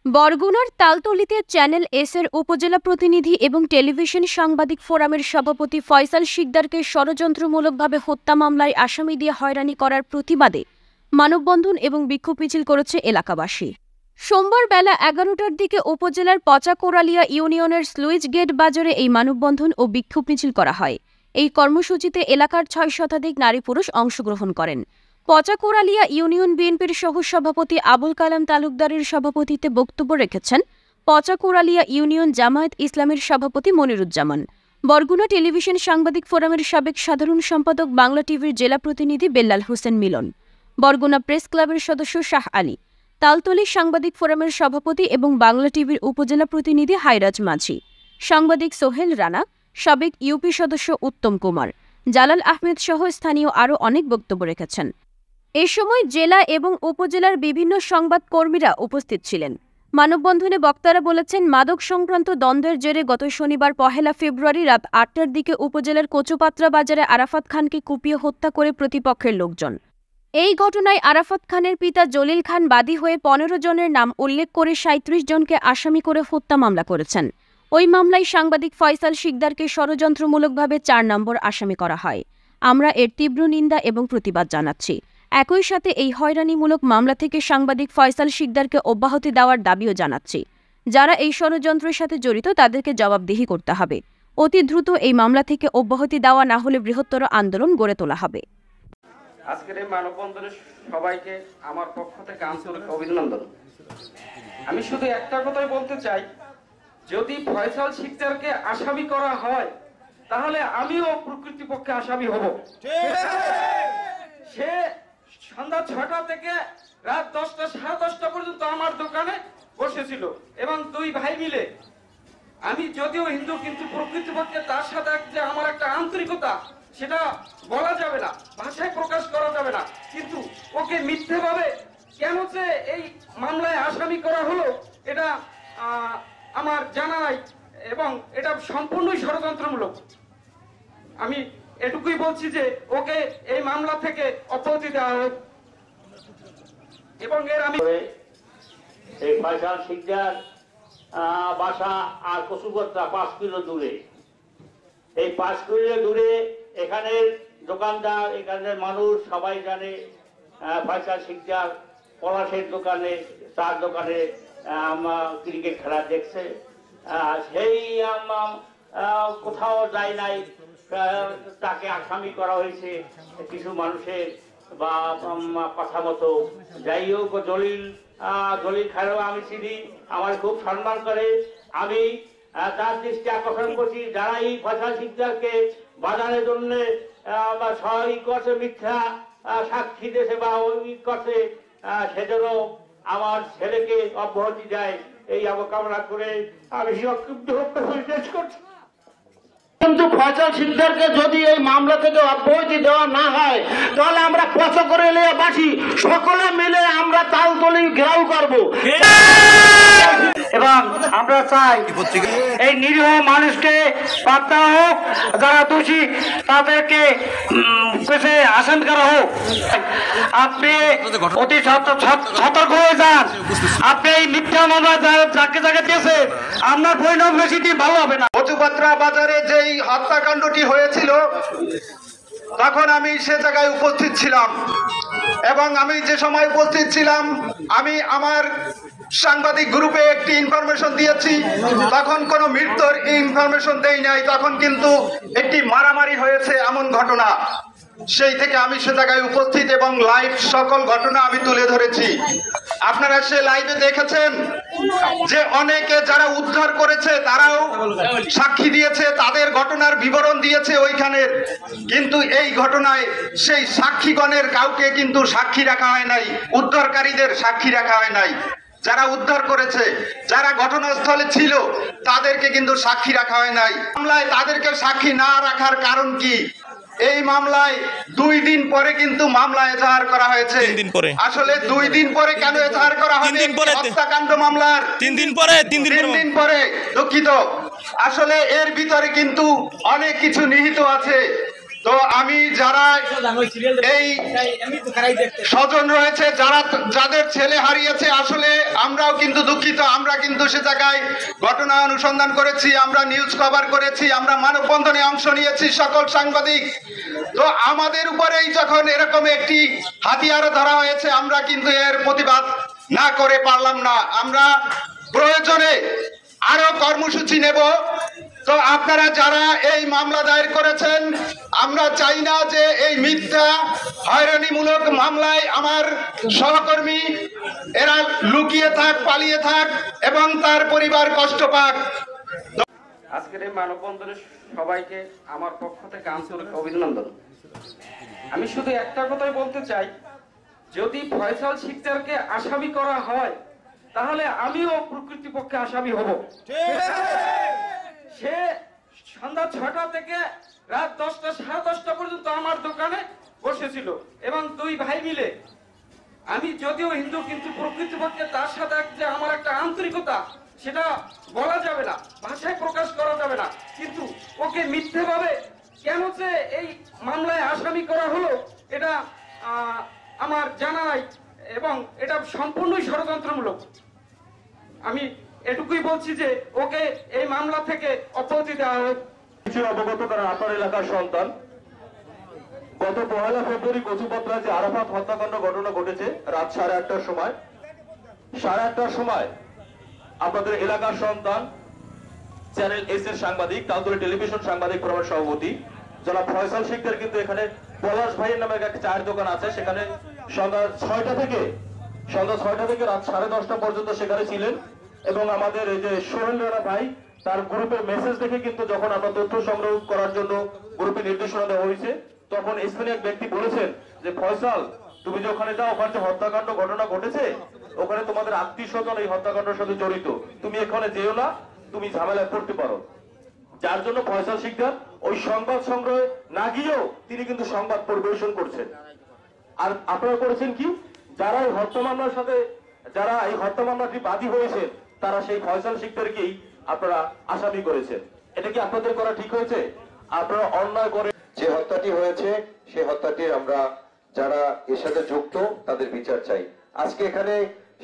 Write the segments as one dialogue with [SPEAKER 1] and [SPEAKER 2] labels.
[SPEAKER 1] বরগুনার তালতলীতে চ্যানেল এস-এর উপজেলা প্রতিনিধি এবং টেলিভিশন সাংবাদিক ফোরামের সভাপতি ফয়সাল শিকদারকে ষড়যন্ত্রমূলকভাবে হত্যা মামলায় আসামি দিয়ে হয়রানি করার প্রতিবাদে মানববন্ধন এবং বিক্ষোভ মিছিল করেছে এলাকাবাসী। সোমবার বেলা ১১টার দিকে উপজেলার পচাকোরালিয়া ইউনিয়নের স্লুইস গেট বাজারে এই মানববন্ধন ও বিক্ষোভ মিছিল করা হয়। এই কর্মসূচিতে এলাকার ৬ শতাধিক নারী পুরুষ অংশগ্রহণ করেন। পচাকোরালিয়া ইউনিয়ন বিএনপির সহসভাপতি আবুল কালাম তালুকদারের সভাপতিত্বে বক্তব্য রেখেছেন পচাকোরালিয়া ইউনিয়ন জামায়াত ইসলামের সভাপতি মনিরুজ্জামান। বরগুনা টেলিভিশন সাংবাদিক ফোরামের সাবেক সাধারণ সম্পাদক বাংলা টিভির জেলা প্রতিনিধি বেল্লাল হোসেন মিলন, বরগুনা প্রেস ক্লাবের সদস্য শাহ আলী, তালতলী সাংবাদিক ফোরামের সভাপতি এবং বাংলা টিভির উপজেলা প্রতিনিধি হাইরাজ মাঝি, সাংবাদিক সোহেল রানা, সাবেক ইউপি সদস্য উত্তম কুমার, জালাল আহমেদ সহ স্থানীয় আরও অনেক বক্তব্য রেখেছেন। এ সময় জেলা এবং উপজেলার বিভিন্ন সংবাদ কর্মীরা উপস্থিত ছিলেন। মানববন্ধনে বক্তারা বলেছেন, মাদক সংক্রান্ত দ্বন্দ্বের জেরে গত শনিবার ১ ফেব্রুয়ারি রাত ৮টার দিকে উপজেলার কচুপাত্রা বাজারে আরাফাত খানকে কুপিয়ে হত্যা করে প্রতিপক্ষের লোকজন। এই ঘটনায় আরাফাত খানের পিতা জলিল খান বাদী হয়ে ১৫ জনের নাম উল্লেখ করে ৩৭ জনকে আসামি করে হত্যা মামলা করেছেন। ওই মামলায় সাংবাদিক ফয়সাল শিকদারকে ষড়যন্ত্রমূলকভাবে ৪ নম্বর আসামি করা হয়। আমরা এর তীব্র নিন্দা এবং প্রতিবাদ জানাচ্ছি। একই সাথে এই হয়রানিমূলক মামলা থেকে সাংবাদিক ফয়সাল শিকদারকে অব্যাহতি দেওয়ার দাবিও জানাচ্ছি। যারা এই ষড়যন্ত্রের সাথে জড়িত তাদেরকে জবাবদিহি করতে হবে। অতি দ্রুত এই মামলা থেকে অব্যাহতি দেওয়া না হলে বৃহত্তর আন্দোলন গড়ে তোলা হবে।
[SPEAKER 2] আজকের এই মানববন্ধনে সবাইকে আমার পক্ষ থেকে আন্তরিক অভিনন্দন। আমি শুধু একটা কথাই বলতে চাই, যদি ফয়সাল শিকদারকে আসামি করা হয় তাহলে আমিও প্রকৃতপক্ষে আসামি হব। সে সন্ধ্যা ৬টা থেকে রাত ১০টা সাড়ে ১০টা পর্যন্ত আমার দোকানে বসেছিল এবং ২ ভাই মিলে, আমি যদিও হিন্দু কিন্তু প্রকৃতপক্ষে তার সাথে যে আমার একটা আন্তরিকতা সেটা বলা যাবে না, ভাষায় প্রকাশ করা যাবে না। কিন্তু ওকে মিথ্যেভাবে কেন যে এই মামলায় আসামি করা হলো এটা আমার জানা নাই এবং এটা সম্পূর্ণই ষড়যন্ত্রমূলক। আমি এটুকুই বলছি যে ওকে এই মামলা থেকে অব্যাহতি দেওয়া হোক এবং এর আমি
[SPEAKER 3] এই ফয়সাল শিকদার বাসা আর কচুপাত্রা ৫ কিলো দূরে। এই ৫ কিলো দূরে এখানের দোকানদার, এখানের মানুষ সবাই জানে ফয়সাল শিকদার পলাশের দোকানে, তার দোকানে ক্রিকেট খেলা দেখছে। সেই কোথাও যায় নাই, তাকে আসামি করা হয়েছে কিছু মানুষের বা কথা মতো। যাই হোক, জলিল খানও আমি চিনি, আমার খুব সম্মান করে। আমি তার দৃষ্টি আকর্ষণ করছি, যারা এই ফয়সাল শিকদারকে বাজারের জন্য সহায়ক করছে, মিথ্যা সাক্ষী দেশে বা ওই করছে, সেজন্য আমার ছেলেকে অব্যাহতি দেয় এই কামনা করে আমি সংক্ষিপ্ত নির্দেশ করছি।
[SPEAKER 4] কিন্তু ফয়সাল শিকদারকে যদি এই মামলা থেকে অব্যাহতি দেওয়া না হয় তাহলে আমরা পচাকোরালিয়াবাসী সকলে মিলে আমরা তালতলী ঘেরাও করব এবং আমরা চাই এই নিরীহ মানুষকে পাকড়া হোক, যারা দোষী তাদেরকে পেশে আসামি করা হোক। আপনি অতি সতর্ক হয়ে যান। আপনি এই মিথ্যা মামলা যাকে যাকে দিয়েছেন আপনার পরিণাম বেশি দিন ভালো হবে না। কচুপাত্রা বাজারে যেই হত্যাকাণ্ডটি হয়েছিল তখন আমি সে জায়গায় উপস্থিত ছিলাম এবং আমি যে সময় উপস্থিত ছিলাম আমি আমার সাংবাদিক গ্রুপে একটি ইনফরমেশন দিয়েছি। তখন কোনো মৃত্যুর ইনফরমেশন দেই নাই, তখন কিন্তু একটি মারামারি হয়েছে এমন ঘটনা। সেই থেকে আমি সে জায়গায় উপস্থিত এবং লাইভ সকল ঘটনা আমি তুলে ধরেছি। আপনারা সে লাইভে দেখেছেন যে অনেকে যারা উদ্ধার করেছে তারাও সাক্ষী দিয়েছে, তাদের ঘটনার বিবরণ দিয়েছে ওইখানের। কিন্তু এই ঘটনায় সেই সাক্ষীগণের কাউকে কিন্তু সাক্ষী রাখা হয় নাই, উদ্ধারকারীদের সাক্ষী রাখা হয় নাই। যারা উদ্ধার করেছে, যারা ঘটনাস্থলে ছিল তাদেরকে কিন্তু সাক্ষী রাখা হয় নাই। মামলায় তাদেরকে সাক্ষী না রাখার কারণ কি? এই মামলায় 2 দিন পরে কিন্তু মামলা এজাহার করা হয়েছে। আসলে 2 দিন পরে কেন এজাহার করা হবে? হত্যাকাণ্ড মামলার 3 দিন পরে দুঃখিত। আসলে এর ভিতরে কিন্তু অনেক কিছু নিহিত আছে।
[SPEAKER 5] তো আমি যারা এই স্বজন রয়েছে, যাদের ছেলে হারিয়েছে, আসলে আমরাও কিন্তু দুঃখিত। আমরা কিন্তু সে জায়গায় ঘটনা অনুসন্ধান করেছি, আমরা নিউজ কভার করেছি, আমরা মানববন্ধনে অংশ নিয়েছি সকল সাংবাদিক। তো আমাদের উপরেই যখন এরকম একটি হাতিয়ার ধরা হয়েছে, আমরা কিন্তু এর প্রতিবাদ না করে পারলাম না। আমরা প্রয়োজনে আরো কর্মসূচি নেব। তো আপনারা যারা এই মামলা দায়ের করেছেন, আমরা চাই না যে এই মিথ্যা হয়রানিমূলক মামলায় আমার সহকর্মী এরা লুকিয়ে থাক, পালিয়ে থাক এবং তার পরিবার কষ্ট পাক।
[SPEAKER 2] আজকের এই মানববন্ধনে সবাইকে আমার পক্ষ থেকে আন্তরিক অভিনন্দন। আমি শুধু একটা কথাই বলতে চাই, যদি ফয়সাল শিকদারকে আসামি করা হয় তাহলে আমিও প্রকৃতপক্ষে আসামি হব। সে সন্ধ্যা 6টা থেকে রাত 10টা, 10:30 পর্যন্ত আমার দোকানে বসেছিল এবং দুই ভাই মিলে, আমি যদিও হিন্দু কিন্তু প্রকৃতপক্ষে তার সাথে যে আমার একটা আন্তরিকতা, সেটা বলা যাবে না, ভাষায় প্রকাশ করা যাবে না। কিন্তু ওকে মিথ্যেভাবে কেন যে এই মামলায় আসামি করা হলো এটা আমার জানা নাই এবং এটা সম্পূর্ণই ষড়যন্ত্রমূলক। আমি এটুকুই বলছি যে ওকে এই মামলা থেকে অব্যাহতি দেওয়া হোক।
[SPEAKER 6] কিছু অবগত করেন আপনার এলাকার সন্তান, গত 1 ফেব্রুয়ারি কচুপাত্রায় যে আরাফাত হত্যাকাণ্ড ঘটনা ঘটেছে রাত 8:30টার সময়, 8:30টার সময় আপনাদের এলাকার সন্তান, চ্যানেল এস এর সাংবাদিক, তালতলী টেলিভিশন সাংবাদিক ফোরামের সভাপতি জনাব ফয়সাল শিকদার কিন্তু এখানে পলাশ ভাইয়ের নামে একটা চায়ের দোকান আছে, সেখানে সন্ধ্যা 6টা থেকে রাত 10:30 পর্যন্ত সেখানে ছিলেন। এবং আমাদের এই যে সোহেল রানা ভাই, তার গ্রুপের মেসেজ দেখে কিন্তু যখন আমরা তথ্য সংগ্রহ করার জন্য গ্রুপে নির্দেশনা দেওয়া হয়েছে, তখন স্থানীয় এক ব্যক্তি বলেছেন যে ফয়সাল, তুমি যে ওখানে যাও, ওখানে যে হত্যাকাণ্ড ঘটনা ঘটেছে, ওখানে তোমাদের আত্মীয়স্বজন এই হত্যাকাণ্ডের সাথে জড়িত, তুমি এখানে যেও না, তুমি ঝামেলায় পড়তে পারো। যার জন্য ফয়সাল শিকদার ওই সংবাদ সংগ্রহে না গিয়েও তিনি কিন্তু সংবাদ পরিবেশন করছেন। আর আপনারা করেছেন কি, যারা এই হত্যা মামলার সাথে, যারা এই হত্যা মামলাটি বাদী হয়েছে, তারা সেই ফয়সাল শিকদারকেই আপনারা আসামি করেছেন। এটা কি আপনাদের করা ঠিক হয়েছে? আপনারা অন্যায় করে
[SPEAKER 5] যে হত্যাটি হয়েছে, সেই হত্যাটি আমরা যারা এর সাথে যুক্ত তাদের বিচার চাই। আজকে এখানে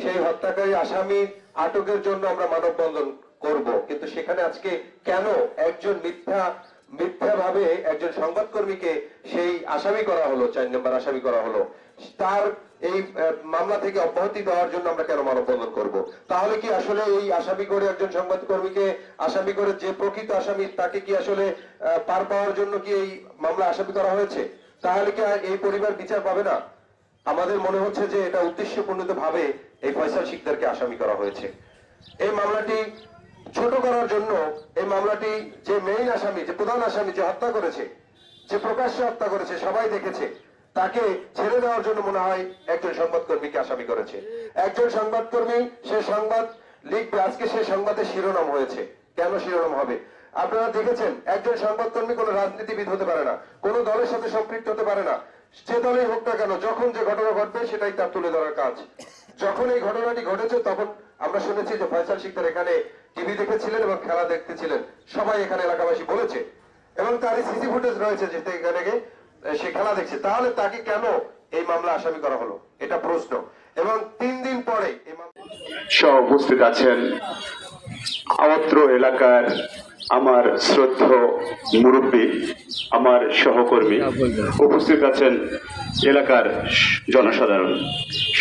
[SPEAKER 5] সেই হত্যাকারী আসামি আটকের জন্য আমরা মানববন্ধন করব, কিন্তু সেখানে আজকে কেন একজন মিথ্যাভাবে একজন সংবাদকর্মীকে সেই আসামি করা হলো, 4 নম্বর আসামি করা হলো, তার এই মামলা থেকে অব্যাহতি দেওয়ার জন্য আমরা কেন মানববন্ধন করব? তাহলে কি আসলে এই আসামি করে একজন সংবাদকর্মীকে আসামি করে যে প্রকৃত আসামি, তাকে কি আসলে পার পাওয়ার জন্য কি এই মামলা আসামি করা হয়েছে? তাহলে কি এই পরিবার বিচার পাবে না? আমাদের মনে হচ্ছে যে এটা উদ্দেশ্যপূর্ণিত ভাবে এই ফয়সাল শিকদারকে আসামি করা হয়েছে। এই মামলাটি ছোট করার জন্য, এই মামলাটি যে মেইন আসামি, যে প্রধান আসামি, যে হত্যা করেছে, যে প্রকাশ্যে হত্যা করেছে, সবাই দেখেছে, তাকে ছেড়ে দেওয়ার জন্য মনে হয় একজন সংবাদকর্মীকে আসামি করেছে। একজন সংবাদকর্মী সে সংবাদ লিখবে, আজকে সে সংবাদের শিরোনাম হয়েছে। কেন শিরোনাম হবে? আপনারা দেখেছেন, একজন সংবাদকর্মী কোনো রাজনীতিবিদ হতে পারে না, কোনো দলের সাথে সম্পৃক্ত হতে পারে না, যে দলেই হোক না কেন, যখন যে ঘটনা ঘটবে সেটাই তার তুলে ধরার কাজ। যখন এই ঘটনাটি ঘটেছে, তখন আমরা শুনেছি যে ফয়সাল শিকদার এখানে টিভি দেখেছিলেন এবং খেলা দেখতেছিলেন, সবাই এখানে এলাকাবাসী বলেছে, এবং তারই সিসি ফুটেজ রয়েছে যে এখানে সে খেলা দেখছে। তাহলে তাকে কেন এই মামলা আসামি করা হলো, এটা প্রশ্ন। এবং 3 দিন পরে
[SPEAKER 7] সহ উপস্থিত আছেন অত্র এলাকার আমার শ্রদ্ধেয় মুরব্বী, আমার সহকর্মী, উপস্থিত আছেন এলাকার জনসাধারণ,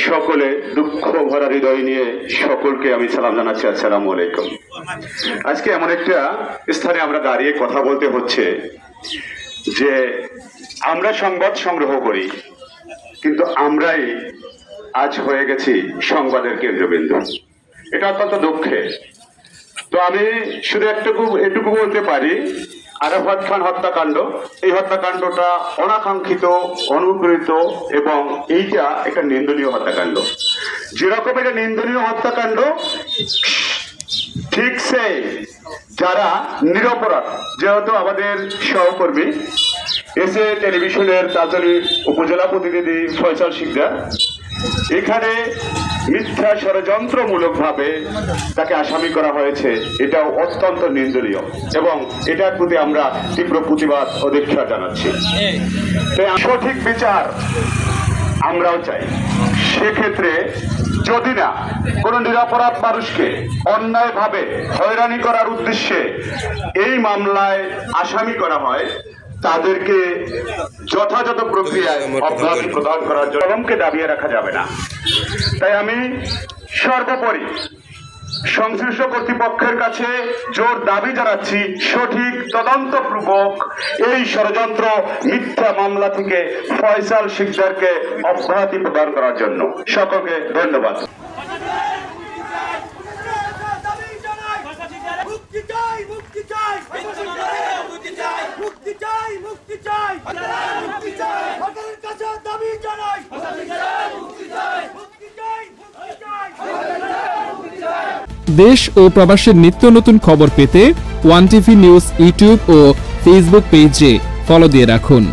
[SPEAKER 7] সকলে দুঃখ ভরা হৃদয় নিয়ে সকলকে আমি সালাম জানাচ্ছি, আসসালামু আলাইকুম। আজকে এমন একটা স্থানে আমরা দাঁড়িয়ে কথা বলতে হচ্ছে যে আমরা সংবাদ সংগ্রহ করি, কিন্তু আমরাই আজ হয়ে গেছি সংবাদের কেন্দ্রবিন্দু। এটা অত্যন্ত দুঃখের। তো আমি শুধু এটুকু বলতে পারি, আরাফাত খান হত্যাকাণ্ড, এই হত্যাকাণ্ডটা অনাকাঙ্ক্ষিত, অনুপ্রেরিত এবং এইটা একটা নিন্দনীয় হত্যাকাণ্ড। যেরকম এটা নিন্দনীয় হত্যাকাণ্ড, ঠিক সেই যারা নিরপরাধ, যেহেতু আমাদের সহকর্মী এসএ টেলিভিশনের তালতলী উপজেলা প্রতিনিধি ফয়সাল শিকদার এখানে মিথ্যা ষড়যন্ত্রমূলকভাবে তাকে আসামি করা হয়েছে, এটাও অত্যন্ত নিন্দনীয় এবং এটার প্রতি আমরা তীব্র প্রতিবাদ ও ধিক্ষা জানাচ্ছি। তাই সঠিক বিচার আমরাও চাই। সেক্ষেত্রে যদি না কোনো নিরপরাধ মানুষকে অন্যায়ভাবে হয়রানি করার উদ্দেশ্যে এই মামলায় আসামি করা হয়, তাদেরকে যথাযথ প্রক্রিয়ায় অব্যাহতি প্রদান করার জন্য কলমকে দাবিয়ে রাখা যাবে না। তাই আমি সর্বোপরি সংশ্লিষ্ট কর্তৃপক্ষের কাছে জোর দাবি জানাচ্ছি সঠিক তদন্তপূর্বক এই ষড়যন্ত্র মিথ্যা মামলা থেকে ফয়সাল শিকদারকে অব্যাহতি প্রদান করার জন্য। সকলকে ধন্যবাদ।
[SPEAKER 8] দেশ ও প্রবাসের নিত্য নতুন খবর পেতে ওয়ান টিভি নিউজ ইউটিউব ও ফেসবুক পেজে ফলো দিয়ে রাখুন।